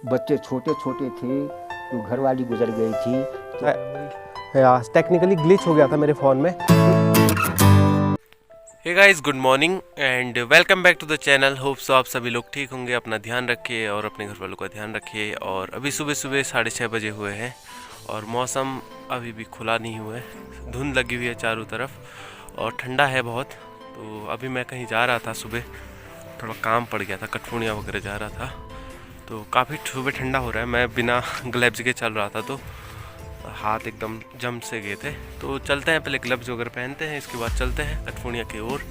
बच्चे छोटे छोटे थे तो घरवाली गुजर गई थी यार टेक्निकली ग्लिच हो गया था मेरे फ़ोन में। Hey guys, good morning and welcome back to the channel. Hope so आप सभी लोग ठीक होंगे, अपना ध्यान रखिए और अपने घर वालों का ध्यान रखिए। और अभी सुबह सुबह 6:30 बजे हुए हैं और मौसम अभी भी खुला नहीं हुआ है, धुंध लगी हुई है चारों तरफ और ठंडा है बहुत। तो अभी मैं कहीं जा रहा था, सुबह थोड़ा काम पड़ गया था, कटपुनिया वगैरह जा रहा था, तो काफ़ी सुबह ठंडा हो रहा है। मैं बिना ग्लव्स के चल रहा था तो हाथ एकदम जम से गए थे। तो चलते हैं, पहले ग्लव्स वगैरह पहनते हैं, इसके बाद चलते हैं कटपुनिया की ओर,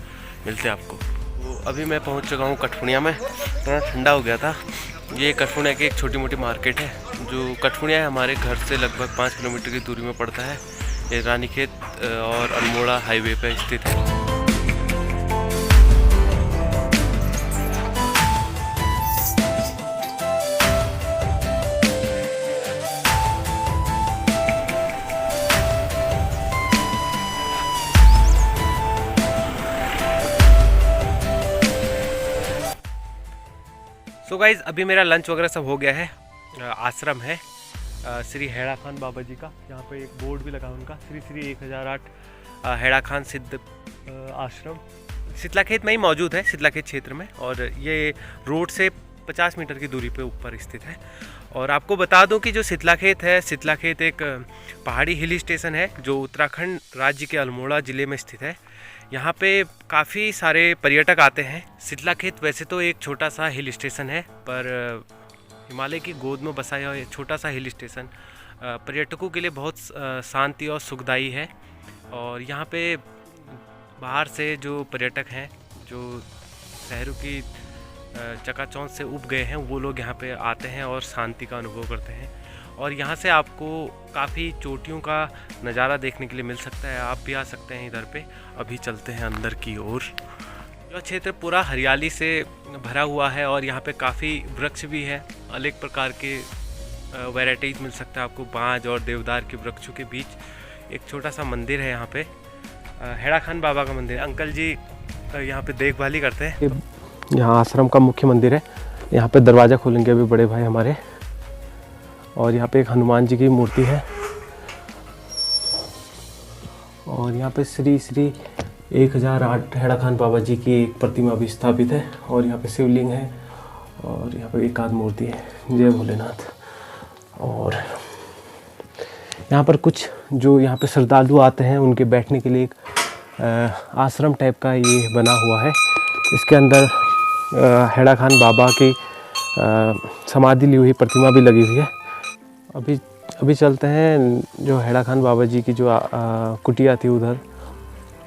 मिलते हैं आपको। तो अभी मैं पहुंच चुका हूं कटपुनिया में, थोड़ा ठंडा हो गया था। ये कटपुनिया की एक छोटी मोटी मार्केट है, जो कटपुनिया है हमारे घर से लगभग 5 किलोमीटर की दूरी में पड़ता है। ये रानीखेत और अल्मोड़ा हाईवे पर स्थित है। सो गाइज, अभी मेरा लंच वगैरह सब हो गया है। आश्रम है श्री हैड़ा खान बाबा जी का, यहाँ पे एक बोर्ड भी लगा उनका, श्री श्री 1008 हैड़ा खान सिद्ध आश्रम शीतलाखेत में ही मौजूद है, शीतलाखेत क्षेत्र में। और ये रोड से 50 मीटर की दूरी पे ऊपर स्थित है। और आपको बता दूं कि जो शीतलाखेत है, शीतलाखेत एक पहाड़ी हिल स्टेशन है जो उत्तराखंड राज्य के अल्मोड़ा ज़िले में स्थित है। यहाँ पे काफ़ी सारे पर्यटक आते हैं। शीतलाखेत वैसे तो एक छोटा सा हिल स्टेशन है, पर हिमालय की गोद में बसा हुआ ये छोटा सा हिल स्टेशन पर्यटकों के लिए बहुत शांति और सुखदायी है। और यहाँ पे बाहर से जो पर्यटक हैं, जो शहरों की चकाचौंध से उब गए हैं, वो लोग यहाँ पे आते हैं और शांति का अनुभव करते हैं। और यहाँ से आपको काफ़ी चोटियों का नज़ारा देखने के लिए मिल सकता है, आप भी आ सकते हैं इधर पे। अभी चलते हैं अंदर की ओर। यह क्षेत्र पूरा हरियाली से भरा हुआ है और यहाँ पे काफ़ी वृक्ष भी है, अनेक प्रकार के वैराइटीज़ मिल सकता है आपको। बांज और देवदार के वृक्षों के बीच एक छोटा सा मंदिर है यहाँ पे, हैड़ा खान बाबा का मंदिर। अंकल जी यहाँ पे देखभाल ही करते हैं। यहाँ आश्रम का मुख्य मंदिर है, यहाँ पे दरवाज़ा खोलेंगे अभी बड़े भाई हमारे। और यहाँ पे एक हनुमान जी की मूर्ति है और यहाँ पे श्री श्री 1008 हैड़ा खान बाबा जी की एक प्रतिमा भी स्थापित है। और यहाँ पे शिवलिंग है और यहाँ पे एक आध मूर्ति है। जय भोलेनाथ। और यहाँ पर कुछ जो यहाँ पे श्रद्धालु आते हैं उनके बैठने के लिए एक आश्रम टाइप का ये बना हुआ है। इसके अंदर हैड़ा खान बाबा की समाधि ली हुई प्रतिमा भी लगी हुई है। अभी चलते हैं जो हैड़ा खान बाबा जी की जो कुटिया थी उधर।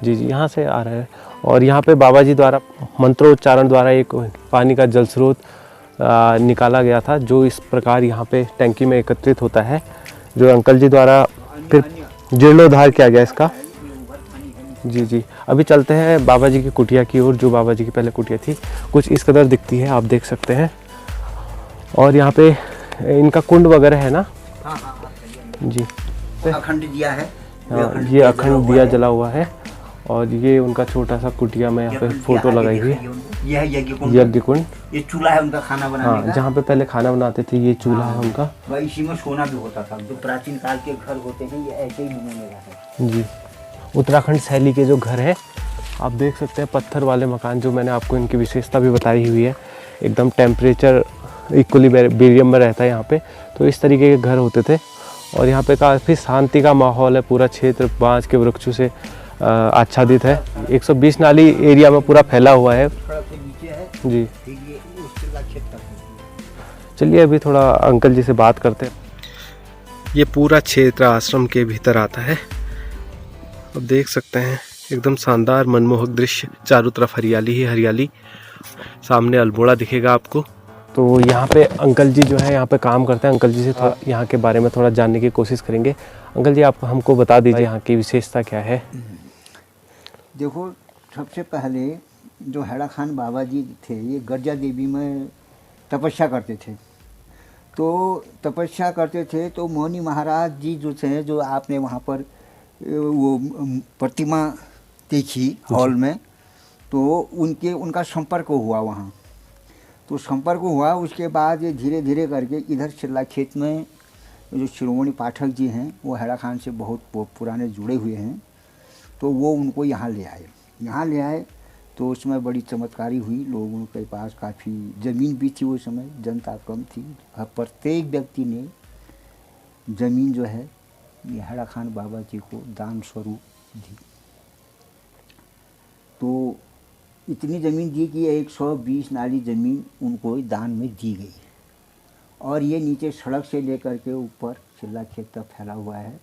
जी जी, यहाँ से आ रहे हैं। और यहाँ पे बाबा जी द्वारा मंत्रोच्चारण द्वारा एक पानी का जल स्रोत निकाला गया था, जो इस प्रकार यहाँ पे टैंकी में एकत्रित होता है, जो अंकल जी द्वारा फिर जीर्णोद्धार किया गया इसका। जी जी, अभी चलते हैं बाबा जी की कुटिया की ओर, जो बाबा जी की पहले कुटिया थी, कुछ इस कदर दिखती है, आप देख सकते हैं। और यहाँ पे इनका कुंड वगैरह है ना। हाँ हाँ जी, अखंड दिया है। ये अखंड दिया जला हुआ है। और ये उनका छोटा सा कुटिया में यहाँ पे फोटो लगाई हुई है। यह यज्ञ कुंड, ये चूल्हा है उनका खाना बनाने हाँ, जहाँ पे पहले खाना बनाते थे, ये चूल्हा है उनका। वही इसी में सोना भी होता था। जो प्राचीन काल के घर होते हैं ये ऐसे ही नमूने का है। जी, उत्तराखंड शैली के जो घर है, आप देख सकते हैं, पत्थर वाले मकान, जो मैंने आपको इनकी विशेषता भी बताई हुई है। एकदम टेम्परेचर इक्विलिब्रियम में रहता है यहाँ पे। तो इस तरीके के घर होते थे। और यहाँ पे काफ़ी शांति का माहौल है। पूरा क्षेत्र बांज के वृक्षों से आच्छादित है। 120 नाली एरिया में पूरा फैला हुआ है। जी, चलिए अभी थोड़ा अंकल जी से बात करते हैं। ये पूरा क्षेत्र आश्रम के भीतर आता है। आप देख सकते हैं एकदम शानदार मनमोहक दृश्य, चारों तरफ हरियाली ही हरियाली। सामने अल्मोड़ा दिखेगा आपको। तो यहाँ पे अंकल जी जो है यहाँ पे काम करते हैं। अंकल जी से थोड़ा यहाँ के बारे में थोड़ा जानने की कोशिश करेंगे। अंकल जी, आप हमको बता दीजिए यहाँ की विशेषता क्या है। देखो, सबसे पहले जो हैड़ा खान बाबा जी थे, ये गर्जा देवी में तपस्या करते थे। तो मौनी महाराज जी जो थे, जो आपने वहाँ पर वो प्रतिमा देखी हॉल में, तो उनका संपर्क हुआ वहाँ। तो संपर्क हुआ। उसके बाद ये धीरे धीरे करके इधर चिल्ला खेत में जो शिरोमणि पाठक जी हैं वो हैड़ा खान से बहुत पुराने जुड़े हुए हैं, तो वो उनको यहाँ ले आए। यहाँ ले आए तो उसमें बड़ी चमत्कारी हुई। लोगों के पास काफ़ी ज़मीन भी थी, उस समय जनता कम थी। प्रत्येक व्यक्ति ने ज़मीन जो है ये हैड़ा खान बाबा जी को दान स्वरूप दी। तो इतनी ज़मीन दी कि 120 नाली ज़मीन उनको दान में दी गई, और ये नीचे सड़क से लेकर के ऊपर चिल्ला खेत तक फैला हुआ है।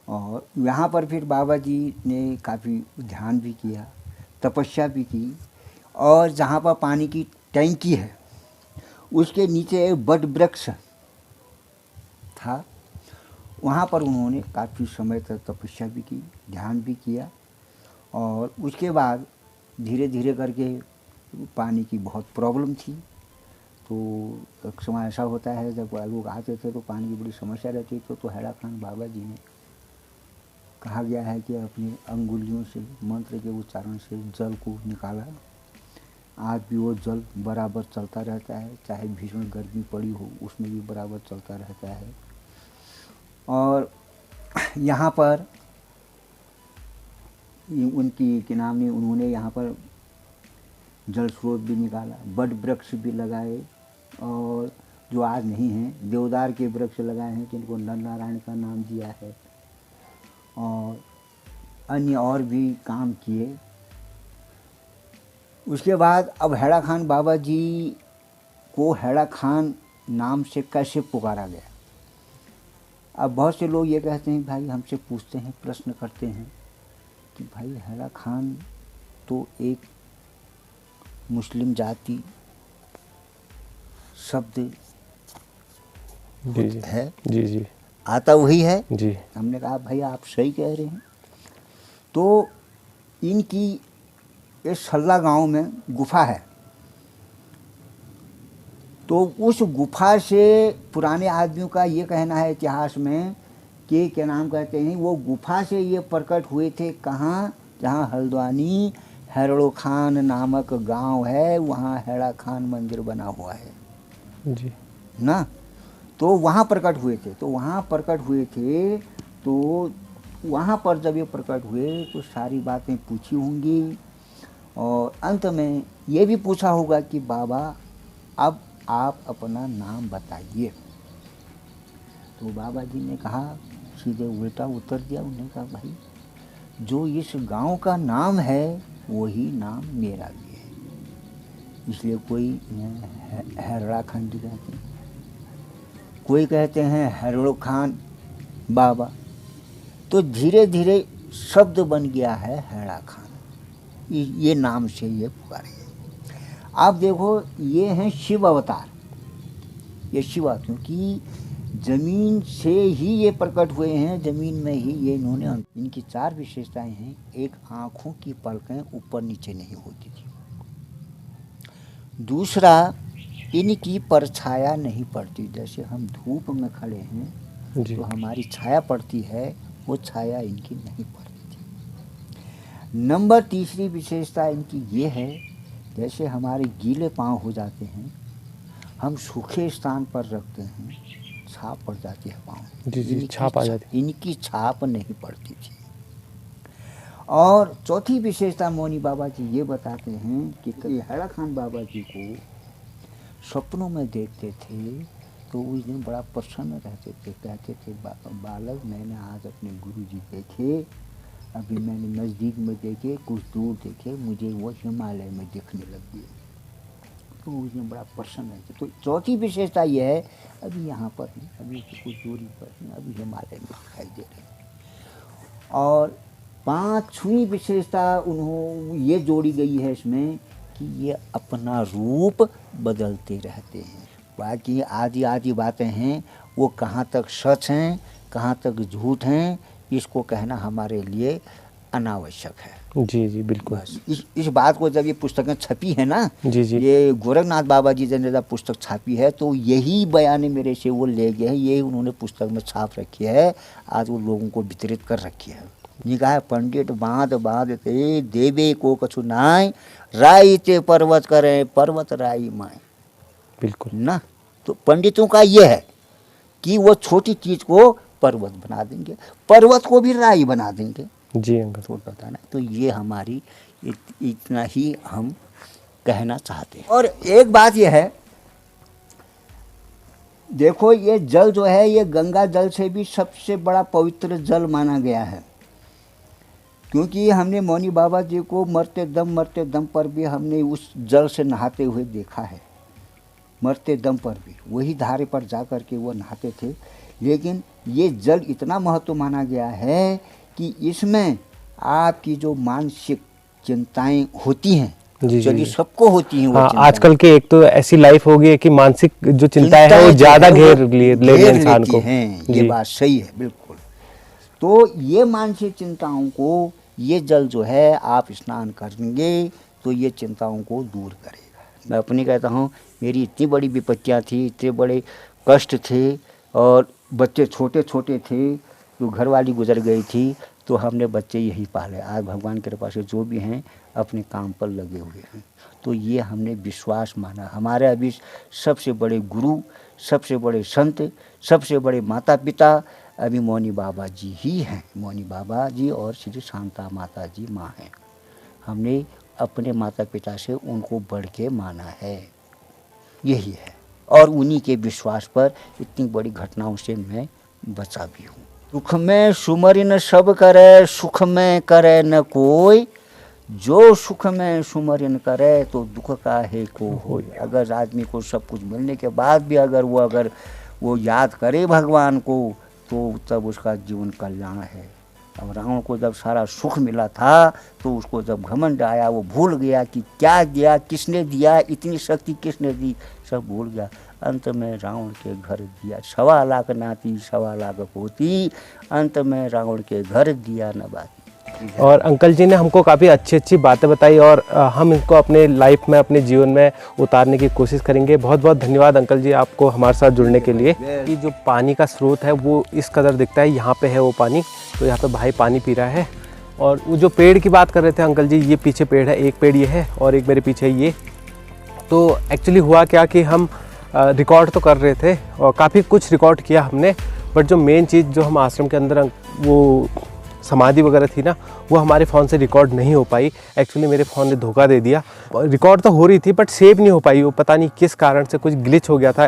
और यहाँ पर फिर बाबा जी ने काफ़ी ध्यान भी किया, तपस्या भी की, और जहाँ पर पानी की टैंकी है उसके नीचे एक बट वृक्ष था, वहाँ पर उन्होंने काफ़ी समय तक तपस्या भी की, ध्यान भी किया। और उसके बाद धीरे धीरे करके पानी की बहुत प्रॉब्लम थी। तो एक समय ऐसा होता है जब लोग आते थे तो पानी की बड़ी समस्या रहती थी। तो हैड़ा खान बाबा जी ने कहा गया है कि अपनी अंगुलियों से मंत्र के उच्चारण से जल को निकाला। आज भी वो जल बराबर चलता रहता है, चाहे भीषण गर्मी पड़ी हो उसमें भी बराबर चलता रहता है। और यहाँ पर उनकी के नाम ने उन्होंने यहाँ पर जल स्रोत भी निकाला, बट वृक्ष भी लगाए, और जो आज नहीं हैं देवदार के वृक्ष लगाए हैं जिनको नर नारायण का नाम दिया है, और अन्य और भी काम किए। उसके बाद अब हैड़ा खान बाबा जी को हैड़ा खान नाम से कैसे पुकारा गया। अब बहुत से लोग ये कहते हैं, भाई हमसे पूछते हैं, प्रश्न करते हैं कि भाई हैड़ा खान तो एक मुस्लिम जाति शब्द जी है, जी जी आता वही है जी। हमने कहा भाई आप सही कह रहे हैं। तो इनकी इस सल्ला गांव में गुफा है, तो उस गुफा से पुराने आदमियों का ये कहना है इतिहास में कि क्या नाम कहते हैं, वो गुफा से ये प्रकट हुए थे। कहाँ? जहाँ हल्द्वानी हैरड़ो खान नामक गांव है, वहाँ हैड़ा खान मंदिर बना हुआ है जी ना। तो वहाँ प्रकट हुए थे। तो वहाँ प्रकट हुए थे, तो वहाँ पर जब ये प्रकट हुए तो सारी बातें पूछी होंगी, और अंत में ये भी पूछा होगा कि बाबा अब आप अपना नाम बताइए। तो बाबा जी ने कहा, सीधे उल्टा उत्तर दिया। उन्होंने कहा भाई जो इस गांव का नाम है वही नाम मेरा भी है, इसलिए कोई हैरड़ा खान जी कहते हैं, कोई कहते हैं हैरड़ो खान बाबा। तो धीरे धीरे शब्द बन गया है हैड़ा खान, ये नाम से ये पुकारे गए। आप देखो ये हैं शिव अवतार, ये शिव, क्योंकि जमीन से ही ये प्रकट हुए हैं, जमीन में ही ये इन्होंने। इनकी 4 विशेषताएं हैं। एक, आँखों की पलकें ऊपर नीचे नहीं होती थी। दूसरा, इनकी परछाया नहीं पड़ती। जैसे हम धूप में खड़े हैं जी तो हमारी छाया पड़ती है, वो छाया इनकी नहीं पड़ती थी। नंबर तीसरी विशेषता इनकी ये है, जैसे हमारे गीले पाँव हो जाते हैं, हम सूखे स्थान पर रखते हैं, छाप पड़ जाती है पाँव। जी जी, छाप आ जाती। इनकी छाप नहीं पड़ती थी। और चौथी विशेषता मौनी बाबा जी ये बताते हैं कि हैड़ा खान बाबा जी को सपनों में देखते थे तो उस दिन बड़ा प्रसन्न रहते थे। कहते थे बालक मैंने आज अपने गुरु जी देखे, अभी मैंने नज़दीक में देखे, कुछ दूर देखे, मुझे वो हिमालय में दिखने लग गए। तो उस दिन बड़ा प्रसन्न रहते। तो चौथी विशेषता ये है, अभी यहाँ पर हैं, अभी कुछ दूरी पर हैं, अभी हिमालय में दिखाई दे रहे हैं। और 5वीं विशेषता उन्होंने ये जोड़ी गई है इसमें कि ये अपना रूप बदलते रहते हैं। बाकी आदि आदि बातें हैं, वो कहाँ तक सच हैं कहाँ तक झूठ हैं, इसको कहना हमारे लिए अनावश्यक है। जी जी बिल्कुल। इस बात को जब ये पुस्तकें छपी है ना, जी जी, ये गोरखनाथ बाबा जी ने जब पुस्तक छापी है तो यही बयान मेरे से वो ले गए हैं, यही उन्होंने पुस्तक में छाप रखी है, आज वो लोगों को वितरित कर रखी है। निकाय पंडित बांध बांधते देवे को कछु नाय, राई ते पर्वत करे पर्वत राई माए। बिल्कुल ना तो पंडितों का ये है कि वो छोटी चीज को पर्वत बना देंगे, पर्वत को भी राई बना देंगे। जी अंकल। तो बताना तो ये हमारी इतना ही हम कहना चाहते हैं। और एक बात ये है, देखो ये जल जो है ये गंगा जल से भी सबसे बड़ा पवित्र जल माना गया है, क्योंकि हमने मौनी बाबा जी को मरते दम पर भी हमने उस जल से नहाते हुए देखा है। मरते दम पर भी वही धारे पर जा कर के वो नहाते थे। लेकिन ये जल इतना महत्व माना गया है कि इसमें आपकी जो मानसिक चिंताएं होती हैं, जी, चलिए जी। सबको होती हैं वो हाँ, चिंताएं। आजकल के एक तो ऐसी लाइफ हो गई है कि मानसिक जो चिंताएं है वो जो ज्यादा है वो घेर ले इंसान लेती को। हैं। ये जी। बात सही है बिल्कुल। तो ये मानसिक चिंताओं को ये जल जो है आप स्नान करेंगे तो ये चिंताओं को दूर करेगा। मैं अपनी कहता हूँ, मेरी इतनी बड़ी विपत्तियाँ थी, इतने बड़े कष्ट थे और बच्चे छोटे छोटे थे, तो घरवाली गुजर गई थी, तो हमने बच्चे यही पाले। आज भगवान की कृपा से जो भी हैं अपने काम पर लगे हुए हैं। तो ये हमने विश्वास माना। हमारे अभी सबसे बड़े गुरु, सबसे बड़े संत, सबसे बड़े माता पिता अभी मौनी बाबा जी ही हैं। मौनी बाबा जी और श्री शांता माता जी माँ हैं। हमने अपने माता पिता से उनको बढ़ के माना है, यही है। और उन्हीं के विश्वास पर इतनी बड़ी घटनाओं से मैं बचा भी हूँ। दुख में सुमरिन सब करे, सुख में करे न कोई, जो सुख में सुमरिन करे तो दुख का है को हो। अगर आदमी को सब कुछ मिलने के बाद भी अगर वो याद करे भगवान को, तो तब उसका जीवन कल्याण है। अब रावण को जब सारा सुख मिला था तो उसको जब घमंड आया, वो भूल गया कि क्या दिया, किसने दिया, इतनी शक्ति किसने दी, सब भूल गया। अंत में रावण के घर दिया 1.25 लाख नाती 1.25 लाख होती, अंत में रावण के घर दिया न बाती। और अंकल जी ने हमको काफ़ी अच्छी अच्छी बातें बताई और हम इनको अपने लाइफ में, अपने जीवन में उतारने की कोशिश करेंगे। बहुत बहुत धन्यवाद अंकल जी आपको हमारे साथ जुड़ने के लिए। कि जो पानी का स्रोत है वो इस कदर दिखता है, यहाँ पे है वो पानी, तो यहाँ पे भाई पानी पी रहा है। और वो जो पेड़ की बात कर रहे थे अंकल जी, ये पीछे पेड़ है, एक पेड़ ये है और एक मेरे पीछे ये। तो एक्चुअली हुआ क्या कि हम रिकॉर्ड तो कर रहे थे और काफ़ी कुछ रिकॉर्ड किया हमने, बट जो मेन चीज़ जो हम आश्रम के अंदर वो समाधि वगैरह थी ना, वो हमारे फ़ोन से रिकॉर्ड नहीं हो पाई। एक्चुअली मेरे फ़ोन ने धोखा दे दिया। रिकॉर्ड तो हो रही थी बट सेव नहीं हो पाई, वो पता नहीं किस कारण से कुछ ग्लिच हो गया था,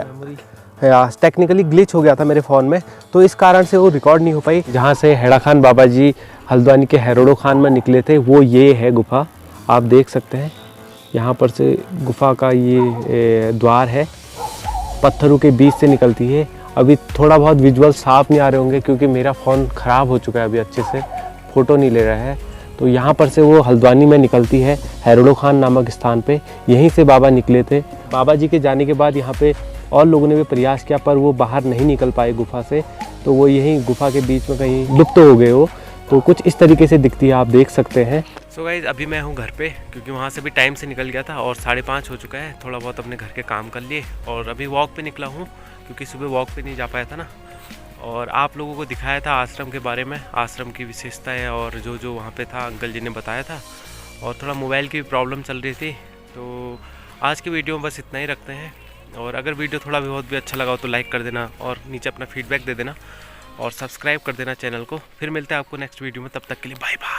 टेक्निकली ग्लिच हो गया था मेरे फ़ोन में, तो इस कारण से वो रिकॉर्ड नहीं हो पाई। जहाँ से हैड़ा खान बाबा जी हल्द्वानी के हेरोड़ो खान में निकले थे, वो ये है गुफ़ा, आप देख सकते हैं। यहाँ पर से गुफ़ा का ये द्वार है, पत्थरों के बीच से निकलती है। अभी थोड़ा बहुत विजुअल साफ नहीं आ रहे होंगे क्योंकि मेरा फ़ोन ख़राब हो चुका है, अभी अच्छे से फ़ोटो नहीं ले रहा है। तो यहाँ पर से वो हल्द्वानी में निकलती है, हेरोड़ो खान नामक स्थान पे, यहीं से बाबा निकले थे। बाबा जी के जाने के बाद यहाँ पे और लोगों ने भी प्रयास किया पर वो बाहर नहीं निकल पाए गुफ़ा से, तो वो यहीं गुफ़ा के बीच में कहीं लुप्त हो गए हो। तो कुछ इस तरीके से दिखती है, आप देख सकते हैं। सो गाइज अभी मैं हूँ घर पे, क्योंकि वहाँ से भी टाइम से निकल गया था और 5:30 हो चुका है। थोड़ा बहुत अपने घर के काम कर लिए और अभी वॉक पे निकला हूँ, क्योंकि सुबह वॉक पे नहीं जा पाया था ना। और आप लोगों को दिखाया था आश्रम के बारे में, आश्रम की विशेषताएँ और जो जो वहाँ पे था अंकल जी ने बताया था। और थोड़ा मोबाइल की भी प्रॉब्लम चल रही थी, तो आज की वीडियो में बस इतना ही रखते हैं। और अगर वीडियो थोड़ा बहुत भी अच्छा लगा हो तो लाइक कर देना और नीचे अपना फीडबैक दे देना और सब्सक्राइब कर देना चैनल को। फिर मिलते हैं आपको नेक्स्ट वीडियो में, तब तक के लिए बाय बाय।